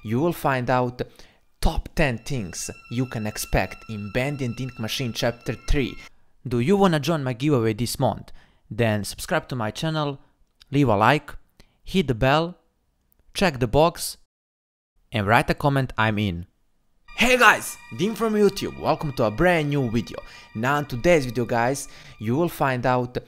you will find out top 10 things you can expect in Bendy and Ink Machine Chapter 3. Do you wanna join my giveaway this month? Then subscribe to my channel, leave a like, hit the bell, check the box, and write a comment I'm in. Hey guys, Dean from YouTube, welcome to a brand new video. Now in today's video guys, you will find out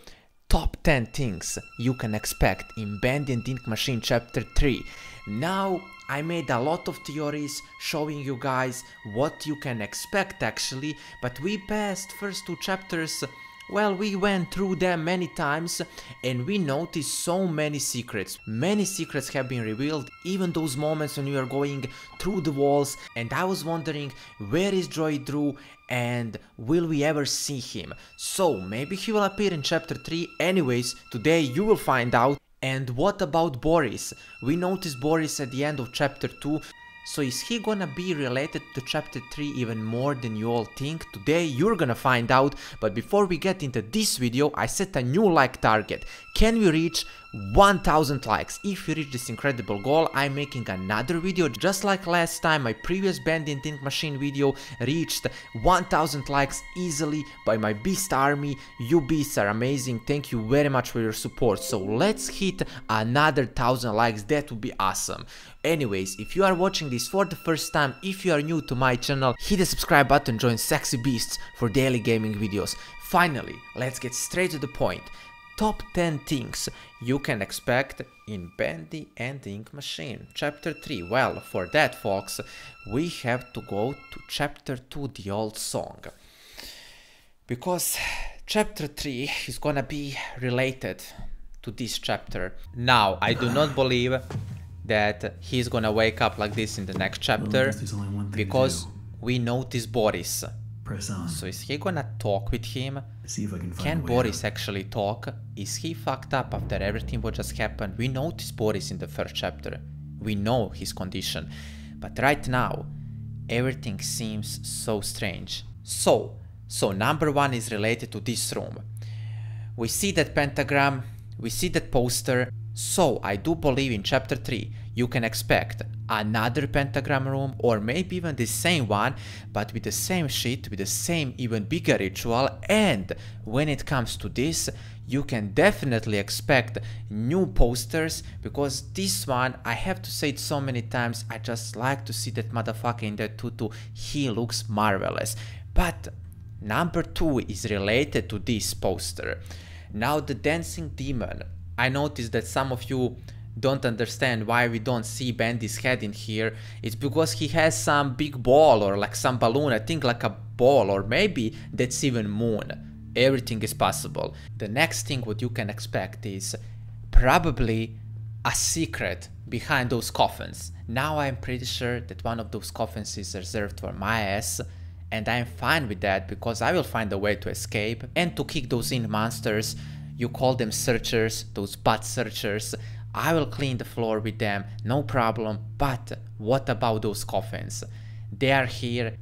top 10 things you can expect in Bendy and Ink Machine Chapter 3. Now I made a lot of theories showing you guys what you can expect actually, but we passed first two chapters. Well, we went through them many times and we noticed so many secrets. Many secrets have been revealed, even those moments when you are going through the walls, and I was wondering, where is Droid Drew and will we ever see him? So maybe he will appear in chapter 3. Anyways, today you will find out. And what about Boris? We noticed Boris at the end of chapter 2. So is he gonna be related to chapter 3 even more than you all think? Today you're gonna find out, but before we get into this video, I set a new like target. Can we reach 1000 likes? If we reach this incredible goal, I'm making another video just like last time. My previous Bendy and Ink Machine video reached 1000 likes easily by my beast army. You beasts are amazing, thank you very much for your support. So let's hit another 1000 likes, that would be awesome. Anyways, if you are watching this for the first time, if you are new to my channel, hit the subscribe button, join Sexy Beasts for daily gaming videos. Finally, let's get straight to the point. Top 10 things you can expect in Bendy and Ink Machine Chapter 3. Well, for that folks, we have to go to Chapter 2, the old song. Because Chapter 3 is gonna be related to this chapter. Now, I do not believe that he's gonna wake up like this in the next chapter, because we notice Boris. So is he gonna talk with him? Can Boris actually talk? Is he fucked up after everything what just happened? We noticed Boris in the first chapter. We know his condition. But right now, everything seems so strange. So number one is related to this room. We see that pentagram, we see that poster. So I do believe in chapter 3 you can expect another pentagram room, or maybe even the same one, but with the same shit, with the same even bigger ritual. And when it comes to this, you can definitely expect new posters, because this one, I have to say it so many times, I just like to see that motherfucker in that tutu. He looks marvelous. But number 2 is related to this poster. Now the dancing demon. I noticed that some of you don't understand why we don't see Bendy's head in here. It's because he has some big ball or like some balloon, I think like a ball, or maybe that's even moon. Everything is possible. The next thing what you can expect is probably a secret behind those coffins. Now I'm pretty sure that one of those coffins is reserved for my ass, and I'm fine with that because I will find a way to escape and to kick those in monsters. You call them searchers, those butt searchers. I will clean the floor with them, no problem. But what about those coffins? They are here.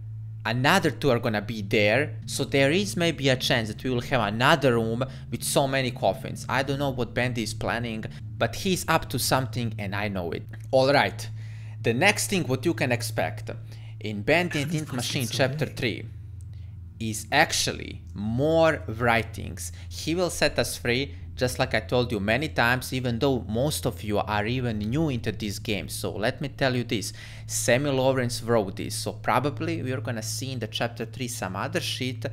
Another 2 are gonna be there. So there is maybe a chance that we will have another room with so many coffins. I don't know what Bendy is planning, but he's up to something and I know it. Alright, the next thing what you can expect in Bendy and Ink Machine Chapter 3 is actually more writings. He will set us free, just like I told you many times, even though most of you are even new into this game. So let me tell you this, Sammy Lawrence wrote this, so probably we're gonna see in the chapter 3 some other shit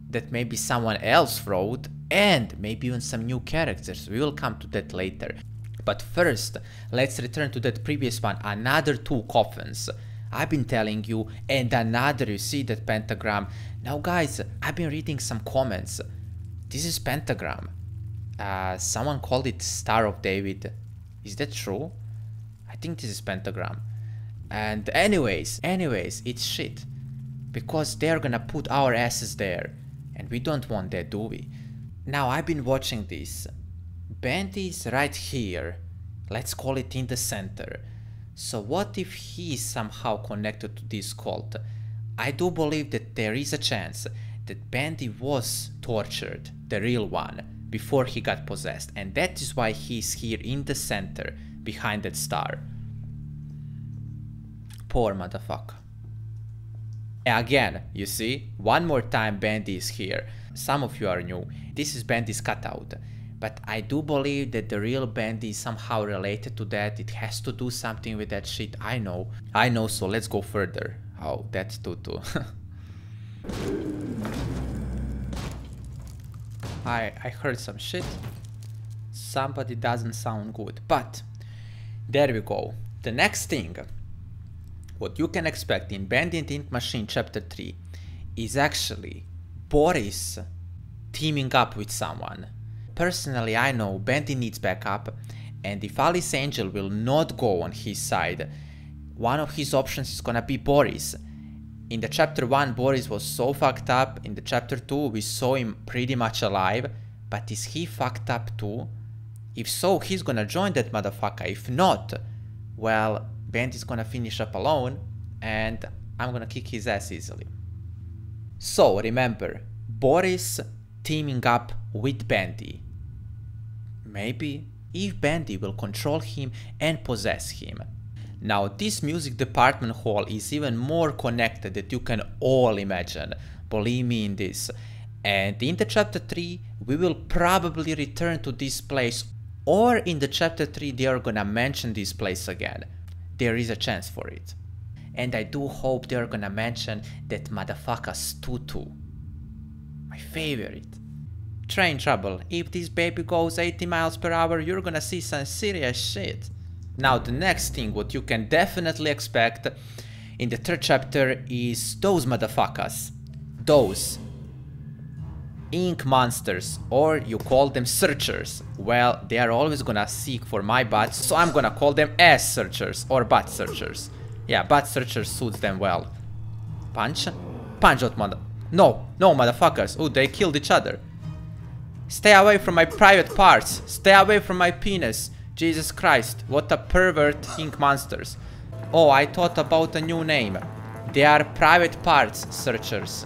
that maybe someone else wrote, and maybe even some new characters. We will come to that later. But first, let's return to that previous one, another 2 coffins. I've been telling you, and another, you see that pentagram. Now guys, I've been reading some comments. This is pentagram. Someone called it Star of David. Is that true? I think this is pentagram. And anyways, it's shit. Because they're gonna put our asses there. And we don't want that, do we? Now I've been watching this. Bendy's right here. Let's call it in the center. So what if he is somehow connected to this cult? I do believe that there is a chance that Bendy was tortured, the real one, before he got possessed, and that is why he's here in the center, behind that star. Poor motherfucker. Again, you see, one more time Bendy is here. Some of you are new. This is Bendy's cutout. But I do believe that the real Bendy is somehow related to that. It has to do something with that shit. I know, so let's go further. Oh, that's Tutu. I heard some shit. Somebody doesn't sound good. But there we go. The next thing, what you can expect in Bendy and Ink Machine Chapter 3 is actually Boris teaming up with someone. Personally, I know Bendy needs backup, and if Alice Angel will not go on his side, one of his options is gonna be Boris. In the chapter 1, Boris was so fucked up. In the chapter 2, we saw him pretty much alive, but is he fucked up too? If so, he's gonna join that motherfucker. If not, well, Bendy's gonna finish up alone, and I'm gonna kick his ass easily. So remember, Boris teaming up with Bendy. Maybe if Bendy will control him and possess him. Now this music department hall is even more connected than you can all imagine. Believe me in this. And in the chapter 3 we will probably return to this place, or in the chapter 3 they are gonna mention this place again. There is a chance for it. And I do hope they are gonna mention that motherfucker's Tutu. My favorite. Train trouble. If this baby goes 80 miles per hour, you're gonna see some serious shit. Now the next thing what you can definitely expect in the 3rd chapter is those motherfuckers. Those ink monsters, or you call them searchers. Well, they are always gonna seek for my butt, so I'm gonna call them ass searchers or butt searchers. Yeah, butt searchers suits them well. Punch? Punch out, mother... No, motherfuckers. Oh, they killed each other. Stay away from my private parts. Stay away from my penis. Jesus Christ, what a pervert ink monsters. Oh, I thought about a new name. They are private parts searchers.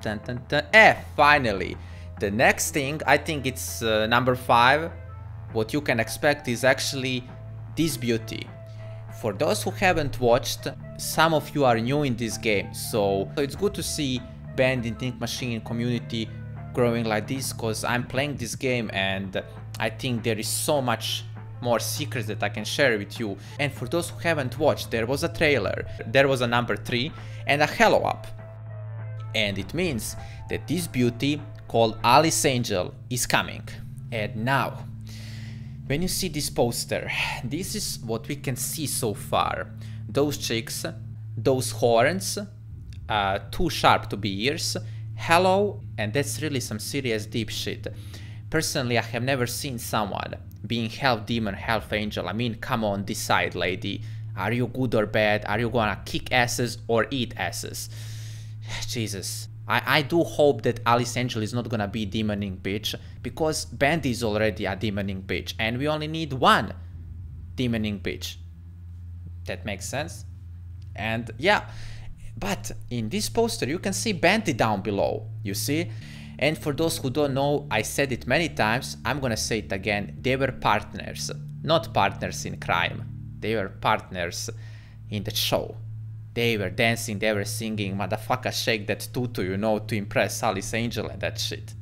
Dun, dun, dun. Finally. The next thing, I think it's number 5. What you can expect is actually this beauty. For those who haven't watched, some of you are new in this game, so it's good to see Bendy and Ink Machine community growing like this, because I'm playing this game and I think there is so much more secrets that I can share with you. And for those who haven't watched, there was a trailer, there was a number 3 and a hello up. And it means that this beauty called Alice Angel is coming. And now, when you see this poster, this is what we can see so far. Those chicks, those horns, too sharp to be ears, hello, and that's really some serious deep shit. Personally, I have never seen someone being half demon, half angel. I mean, come on, decide, lady. Are you good or bad? Are you gonna kick asses or eat asses? Jesus. I do hope that Alice Angel is not gonna be demoning bitch, because Bendy is already a demoning bitch, and we only need one demoning bitch. That makes sense? And yeah, but in this poster you can see Bendy down below, you see? And for those who don't know, I said it many times, I'm gonna say it again, they were partners. Not partners in crime, they were partners in the show. They were dancing, they were singing, motherfucker shake that tutu, you know, to impress Alice Angel and that shit.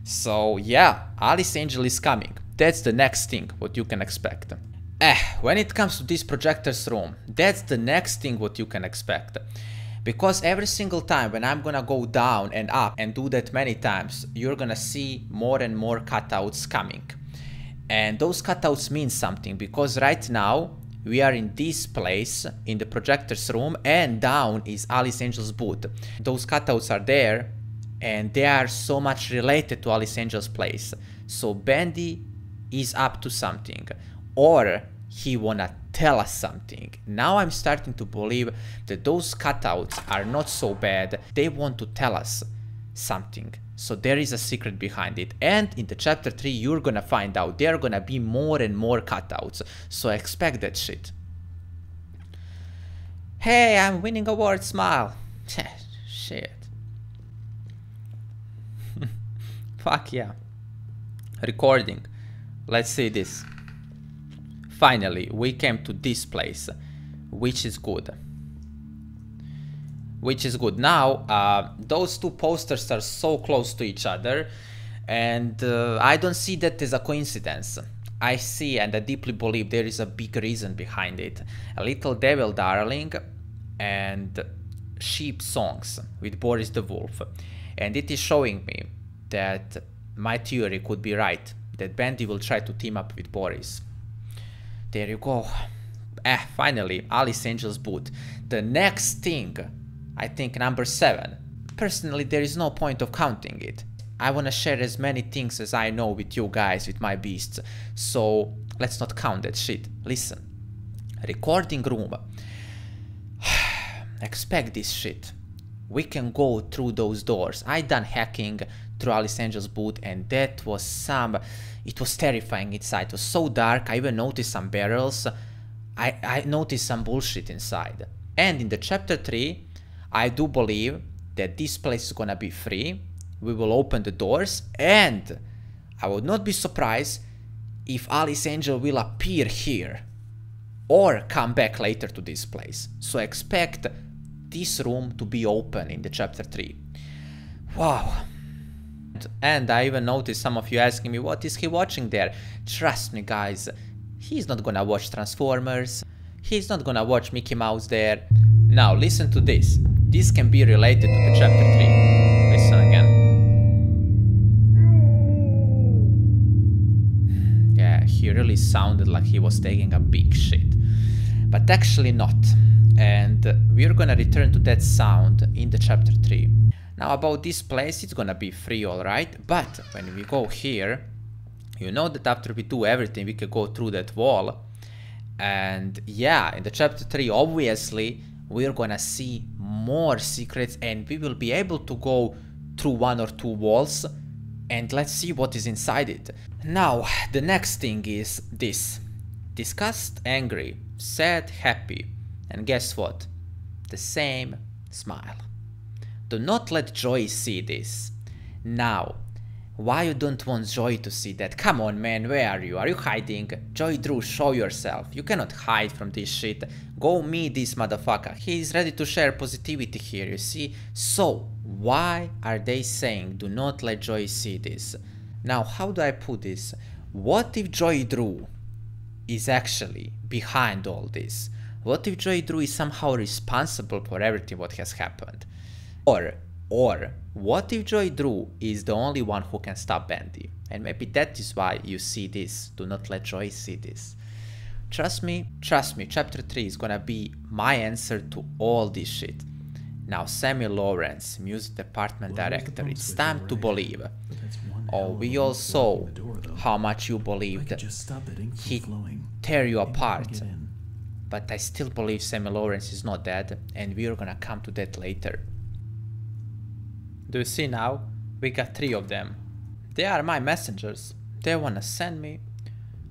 So yeah, Alice Angel is coming. That's the next thing what you can expect. When it comes to this projector's room, that's the next thing what you can expect. Because every single time when I'm gonna go down and up and do that many times, you're gonna see more and more cutouts coming. And those cutouts mean something, because right now we are in this place, in the projector's room, and down is Alice Angel's booth. Those cutouts are there, and they are so much related to Alice Angel's place. So Bendy is up to something, or he wanna tell us something. Now I'm starting to believe that those cutouts are not so bad, they want to tell us something. So there is a secret behind it, and in the chapter 3 you're gonna find out there are gonna be more and more cutouts, so expect that shit. Hey, I'm winning award, smile. Shit. Fuck yeah. Recording. Let's see this. Finally, we came to this place, which is good. Now, those two posters are so close to each other, and I don't see that as a coincidence. I see and I deeply believe there is a big reason behind it. A Little Devil Darling and Sheep Songs with Boris the Wolf. And it is showing me that my theory could be right, that Bendy will try to team up with Boris. There you go. Finally, Alice Angel's boot. The next thing, I think number 7. Personally, there is no point of counting it. I wanna share as many things as I know with you guys, with my beasts. So let's not count that shit. Listen. Recording room. Expect this shit. We can go through those doors. I done hacking through Alice Angel's boot, and that was it was terrifying inside. It was so dark. I even noticed some barrels. I noticed some bullshit inside. And in the chapter 3, I do believe that this place is gonna be free. We will open the doors, and I would not be surprised if Alice Angel will appear here or come back later to this place. So expect this room to be open in the chapter 3. Wow. And I even noticed some of you asking me, what is he watching there? Trust me guys, he's not gonna watch Transformers. He's not gonna watch Mickey Mouse there. Now listen to this. This can be related to the chapter 3. Listen again. Yeah, he really sounded like he was taking a big shit. But actually not. And we're gonna return to that sound in the chapter 3. Now about this place, it's gonna be free, alright? But when we go here, you know that after we do everything, we can go through that wall. And yeah, in the chapter 3, obviously, we're gonna see more secrets, and we will be able to go through 1 or 2 walls, and let's see what is inside it. Now, the next thing is this. Disgust, angry, sad, happy, and guess what? The same smile. Do not let Joy see this. Now, why you don't want Joy to see that? Come on man, where are you? Are you hiding? Joy Drew, show yourself. You cannot hide from this shit. Go meet this motherfucker. He is ready to share positivity here, you see? So, why are they saying do not let Joy see this? Now, how do I put this? What if Joy Drew is actually behind all this? What if Joy Drew is somehow responsible for everything what has happened? Or what if Joy Drew is the only one who can stop Bendy? And maybe that is why you see this. Do not let Joy see this. Trust me, chapter 3 is gonna be my answer to all this shit. Now Sammy Lawrence, music department director, it's time to believe. Oh, we all saw how much you believed. He tear you apart. But I still believe Sammy Lawrence is not dead, and we're gonna come to that later. Do you see now? We got 3 of them. They are my messengers. They wanna send me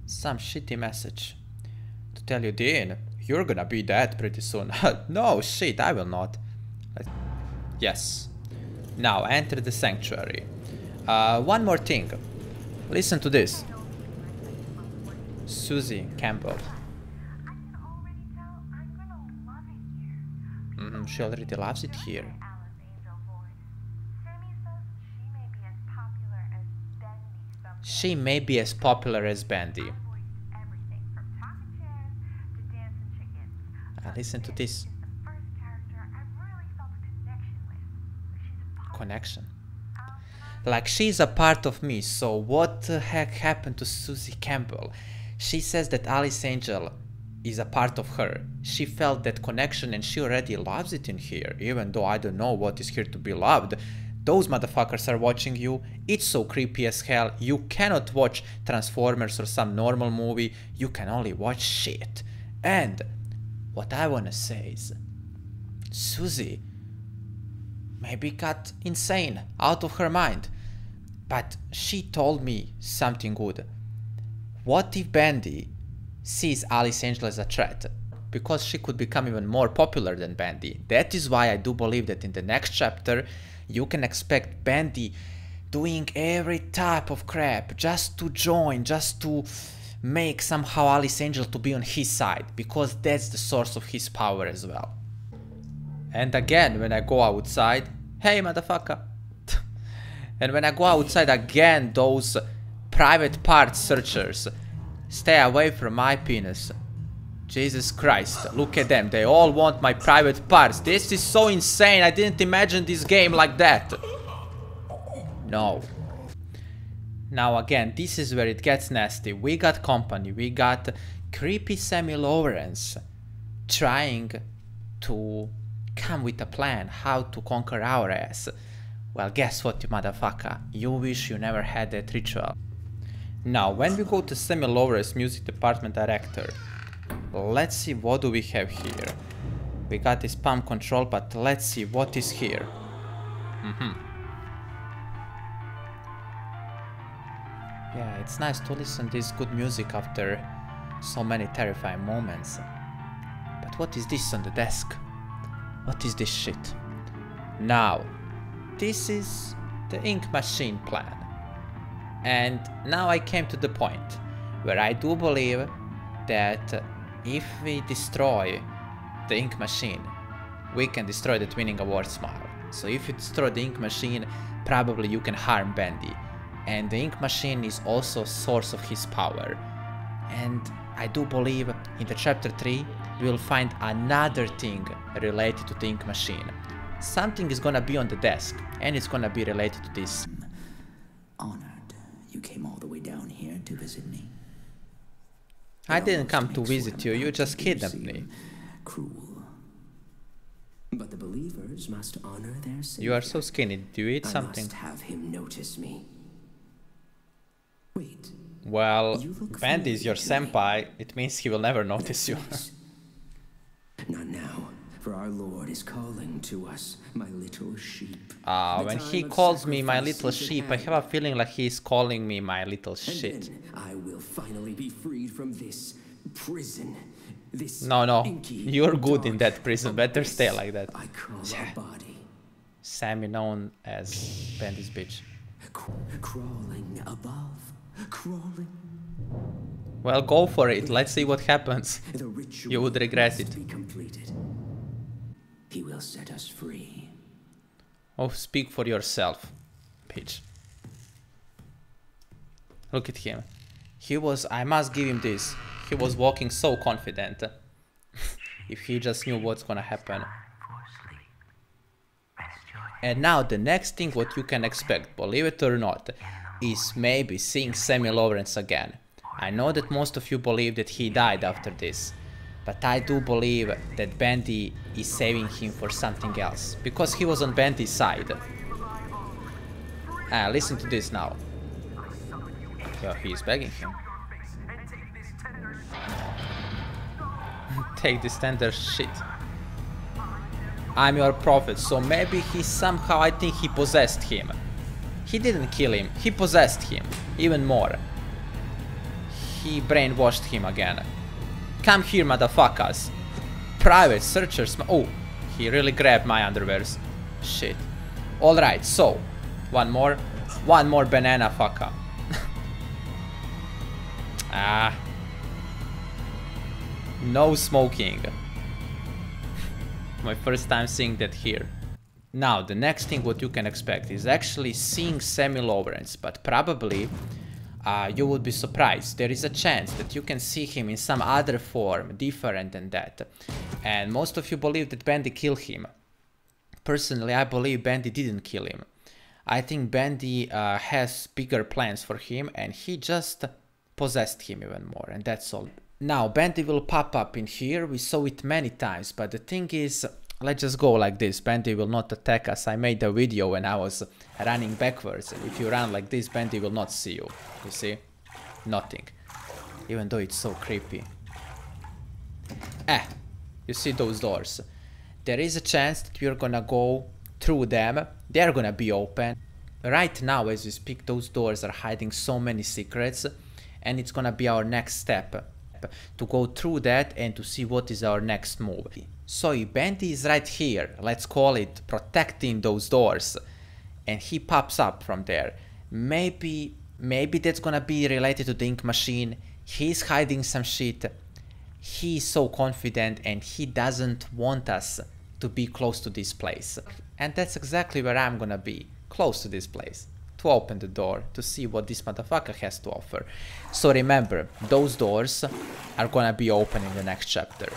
some shitty message to tell you, Dean, you're gonna be dead pretty soon. No shit, I will not. Yes. Now enter the sanctuary. One more thing. Listen to this. Susie Campbell. She already loves it here. She may be as popular as Bendy. Listen to this. Connection. Like she's a part of me, so what the heck happened to Susie Campbell? She says that Alice Angel is a part of her. She felt that connection and she already loves it in here, even though I don't know what is here to be loved. Those motherfuckers are watching you. It's so creepy as hell. You cannot watch Transformers or some normal movie. You can only watch shit. And what I wanna say is, Susie maybe got insane, out of her mind. But she told me something good. What if Bendy sees Alice Angel as a threat? Because she could become even more popular than Bendy. That is why I do believe that in the next chapter you can expect Bendy doing every type of crap just to join, just to make somehow Alice Angel to be on his side, because that's the source of his power as well. And again, when I go outside, hey motherfucker. And when I go outside again, those private part searchers stay away from my penis. Jesus Christ, look at them, they all want my private parts. This is so insane, I didn't imagine this game like that. No. Now again, this is where it gets nasty. We got company, we got creepy Sammy Lawrence trying to come with a plan how to conquer our ass. Well, guess what, you motherfucker, you wish you never had that ritual. Now, when we go to Sammy Lawrence, music department director, let's see what do we have here. We got this pump control, but let's see what is here. Yeah, it's nice to listen to this good music after so many terrifying moments. But what is this on the desk? What is this shit? Now, this is the ink machine plan. And now I came to the point where I do believe that if we destroy the ink machine, we can destroy the Twinning Award smile. So if you destroy the ink machine, probably you can harm Bendy. And the ink machine is also a source of his power. And I do believe in the chapter 3 we will find another thing related to the ink machine. Something is gonna be on the desk and it's gonna be related to this. Honored you came all the way down here to visit me. I didn't come to visit you, you just kidnapped me. Cruel. But the believers must honor their savior. You are so skinny, do you eat something? I must have him notice me. Wait. Well, Bendy is your senpai, it means he will never notice you. Not now, for our Lord is calling to us, my little sheep. When he calls me my little sheep, I have a feeling like he is calling me my little shit. I will finally be freed from this prison. This No, you're good in that prison, better stay like that. I call our body. Sammy known as Bendy's bitch. Crawling above, crawling. Well, go for it, let's see what happens. You would regret it. Be completed. He will set us free. Oh, speak for yourself, bitch. Look at him. He was, I must give him this, he was walking so confident. If he just knew what's gonna happen. And now the next thing what you can expect, believe it or not, is maybe seeing Sammy Lawrence again. I know that most of you believe that he died after this, but I do believe that Bendy is saving him for something else, because he was on Bendy's side. Listen to this now. Yo, he is begging him. Take this tender shit. I'm your prophet, so maybe he somehow, I think he possessed him. He didn't kill him, he possessed him, even more. He brainwashed him again. Come here, motherfuckers. Private searchers. Oh, he really grabbed my underwears. Shit. Alright, so. One more banana fucker. No smoking. My first time seeing that here. Now, the next thing what you can expect is actually seeing Sammy Lawrence, but probably you would be surprised. There is a chance that you can see him in some other form, different than that. And most of you believe that Bendy killed him. Personally, I believe Bendy didn't kill him. I think Bendy has bigger plans for him and he just possessed him even more, and that's all. Now, Bendy will pop up in here, we saw it many times, but the thing is, let's just go like this, Bendy will not attack us. I made a video when I was running backwards, and if you run like this, Bendy will not see you. You see? Nothing. Even though it's so creepy. You see those doors? There is a chance that we're gonna go through them. They're gonna be open. Right now, as we speak, those doors are hiding so many secrets, and it's gonna be our next step. To go through that and to see what is our next move. So if Bendy is right here, let's call it protecting those doors, and he pops up from there, maybe that's gonna be related to the ink machine, He's hiding some shit. He's so confident and he doesn't want us to be close to this place. And that's exactly where I'm gonna be, close to this place, to open the door, to see what this motherfucker has to offer. So remember, those doors are gonna be open in the next chapter.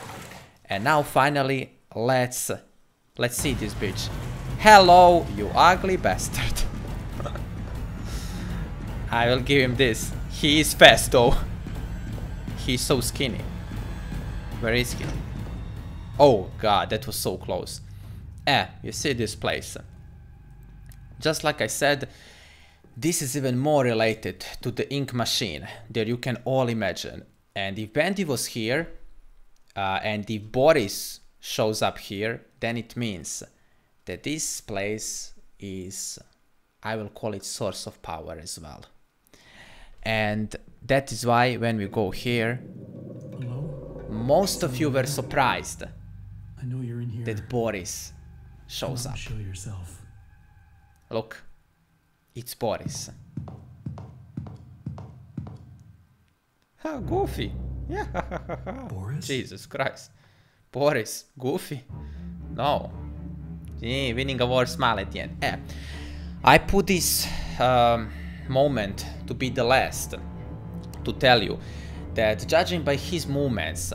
And now finally, let's see this bitch. Hello, you ugly bastard. I will give him this. He is fast though. He's so skinny. Where is he? Oh god, that was so close. You see this place. Just like I said, this is even more related to the ink machine that you can all imagine. And if Bendy was here, and if Boris shows up here, then it means that this place is, I will call it, source of power as well. And that is why when we go here, hello? Most of you were surprised I know you're in here. that Boris shows up. Show yourself. Look, it's Boris. How goofy. Yeah. Boris? Jesus Christ. Boris, goofy. No. Winning award smile at the end. I put this moment to be the last to tell you that judging by his movements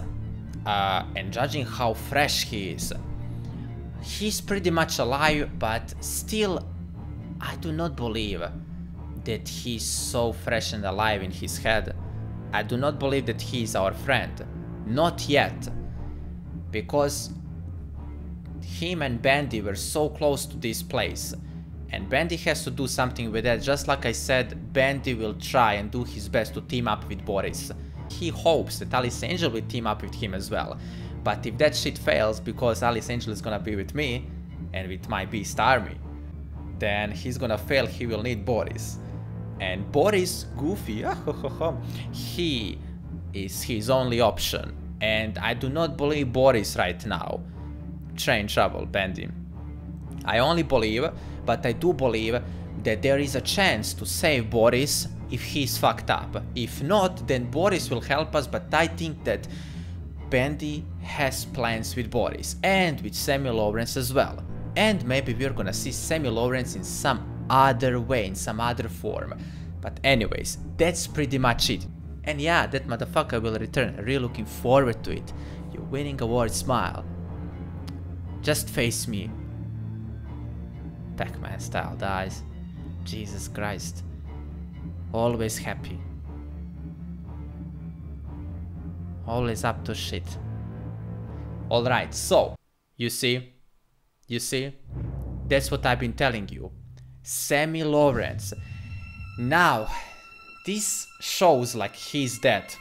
and judging how fresh he is, he's pretty much alive, but still I do not believe that he's so fresh and alive in his head. I do not believe that he is our friend. Not yet. Because him and Bendy were so close to this place. And Bendy has to do something with that. Just like I said, Bendy will try and do his best to team up with Boris. He hopes that Alice Angel will team up with him as well. But if that shit fails, because Alice Angel is gonna be with me and with my Beast Army, then he's gonna fail. He will need Boris. And Boris, goofy, he is his only option. And I do not believe Boris right now. Train trouble, Bendy. I only believe, but I do believe that there is a chance to save Boris if he's fucked up. If not, then Boris will help us, but I think that Bendy has plans with Boris and with Samuel Lawrence as well. And maybe we're gonna see Samuel Lawrence in some other way, in some other form. But anyways, that's pretty much it. And yeah, that motherfucker will return. Really looking forward to it. You winning award smile. Just face me. Pac-Man style dies. Jesus Christ. Always happy. Always up to shit. Alright, so, you see, that's what I've been telling you. Sammy Lawrence. Now, this shows like he's dead.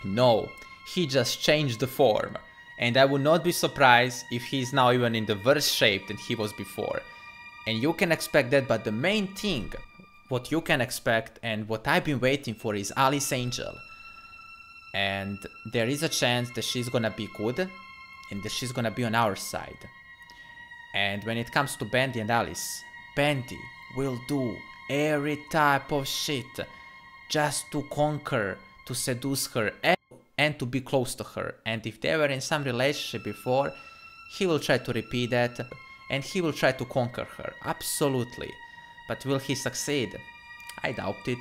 No, he just changed the form. And I would not be surprised if he's now even in the worse shape than he was before. And you can expect that, but the main thing, what you can expect and what I've been waiting for is Alice Angel. And there is a chance that she's gonna be good and that she's gonna be on our side. And when it comes to Bendy and Alice, Bendy will do every type of shit just to conquer, to seduce her and to be close to her. And if they were in some relationship before, he will try to repeat that and he will try to conquer her, absolutely. But will he succeed? I doubt it.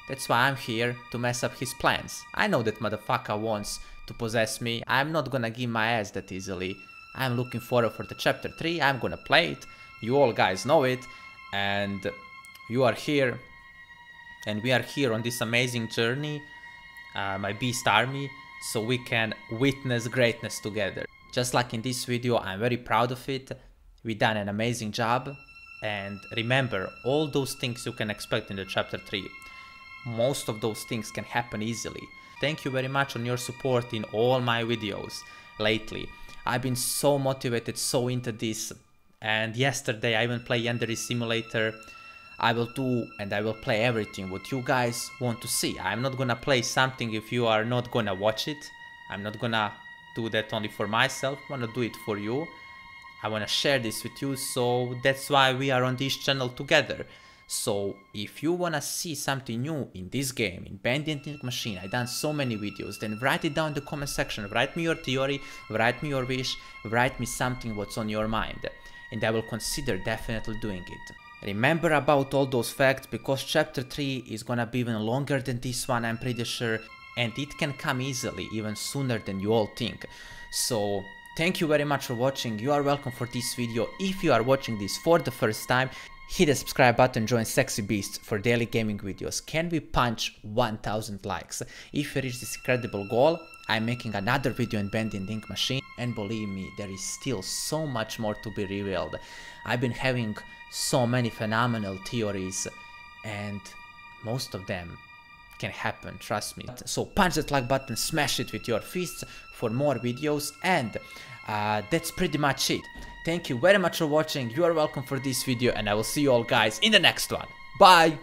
That's why I'm here, to mess up his plans. I know that motherfucker wants to possess me. I'm not gonna give my ass that easily. I'm looking forward for the chapter 3. I'm gonna play it. You all guys know it. And you are here. And we are here on this amazing journey. My Beast Army. So we can witness greatness together. Just like in this video, I'm very proud of it. We done an amazing job. And remember, all those things you can expect in the chapter 3. Most of those things can happen easily. Thank you very much on your support in all my videos lately. I've been so motivated, so into this. And yesterday I even played Yandere Simulator. I will do and I will play everything what you guys want to see. I'm not gonna play something if you are not gonna watch it. I'm not gonna do that only for myself. I wanna do it for you. I wanna share this with you, so that's why we are on this channel together. So if you wanna see something new in this game, in Bendy and Ink Machine, I done so many videos, then write it down in the comment section, write me your theory, write me your wish, write me something what's on your mind, and I will consider definitely doing it. Remember about all those facts, because chapter 3 is gonna be even longer than this one, I'm pretty sure, and it can come easily, even sooner than you all think. So thank you very much for watching, you are welcome for this video. If you are watching this for the first time, hit the subscribe button, join Sexy Beasts for daily gaming videos. Can we punch 1000 likes? If we reach this incredible goal, I'm making another video in Bendy and Ink Machine, and believe me, there is still so much more to be revealed. I've been having so many phenomenal theories, and most of them can happen, trust me. So punch that like button, smash it with your fists for more videos, and that's pretty much it. Thank you very much for watching, you are welcome for this video, and I will see you all guys in the next one. Bye!